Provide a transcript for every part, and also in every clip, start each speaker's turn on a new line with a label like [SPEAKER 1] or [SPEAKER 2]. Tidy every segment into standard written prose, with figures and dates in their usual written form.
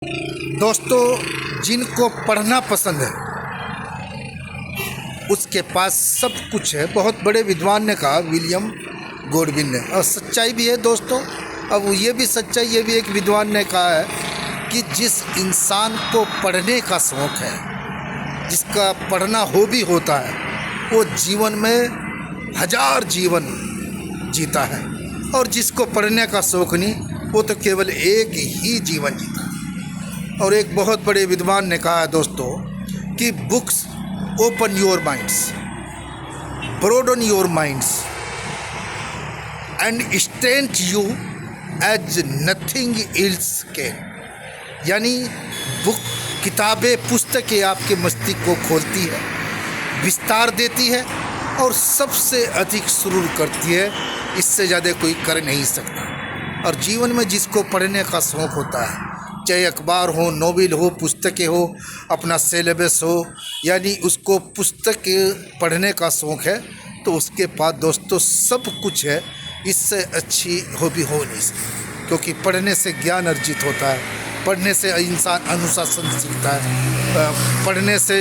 [SPEAKER 1] दोस्तों, जिनको पढ़ना पसंद है उसके पास सब कुछ है। बहुत बड़े विद्वान ने कहा, विलियम गॉडविन ने, और सच्चाई भी है दोस्तों। अब ये भी सच्चाई, ये भी एक विद्वान ने कहा है कि जिस इंसान को पढ़ने का शौक़ है, जिसका पढ़ना हॉबी होता है, वो जीवन में 1000 जीवन जीता है, और जिसको पढ़ने का शौक़ नहीं, वो तो केवल एक ही जीवन जीता है। और एक बहुत बड़े विद्वान ने कहा है दोस्तों कि books open your minds, broaden your minds and strength you as nothing else can. यानी किताबें, पुस्तकें आपके मस्तिष्क को खोलती है, विस्तार देती है और सबसे अधिक सुरूर करती है। इससे ज़्यादा कोई कर नहीं सकता। और जीवन में जिसको पढ़ने का शौक़ होता है, चाहे अखबार हो, नोवेल हो, पुस्तकें हो, अपना सिलेबस हो, यानी उसको पुस्तक पढ़ने का शौक़ है, तो उसके पास दोस्तों सब कुछ है। इससे अच्छी हॉबी हो नहीं सकती, क्योंकि पढ़ने से ज्ञान अर्जित होता है, पढ़ने से इंसान अनुशासन सीखता है, पढ़ने से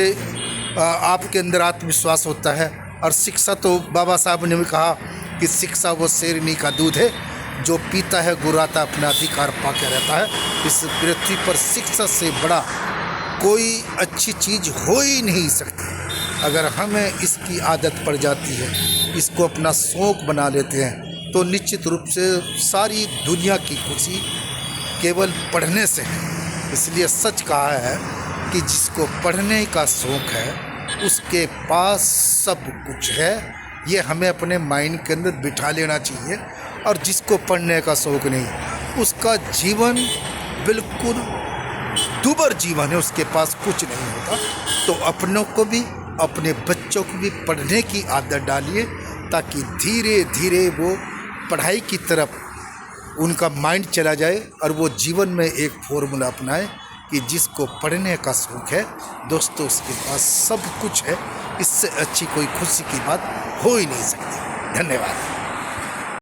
[SPEAKER 1] आपके अंदर आत्मविश्वास होता है। और शिक्षा तो बाबा साहब ने भी कहा कि शिक्षा वो शेरनी का दूध है, जो पीता है गुर्राता अपना अधिकार पा के रहता है। इस पृथ्वी पर शिक्षा से बड़ा कोई अच्छी चीज़ हो ही नहीं सकती। अगर हमें इसकी आदत पड़ जाती है, इसको अपना शौक़ बना लेते हैं, तो निश्चित रूप से सारी दुनिया की खुशी केवल पढ़ने से है। इसलिए सच कहा है कि जिसको पढ़ने का शौक़ है उसके पास सब कुछ है। ये हमें अपने माइंड के अंदर बिठा लेना चाहिए। और जिसको पढ़ने का शौक़ नहीं, उसका जीवन बिल्कुल दुर्भर जीवन है, उसके पास कुछ नहीं होता। तो अपनों को भी, अपने बच्चों को भी पढ़ने की आदत डालिए, ताकि धीरे धीरे वो पढ़ाई की तरफ उनका माइंड चला जाए और वो जीवन में एक फॉर्मूला अपनाए कि जिसको पढ़ने का शौक़ है दोस्तों, उसके पास सब कुछ है। इससे अच्छी कोई खुशी की बात हो ही नहीं सकती। धन्यवाद।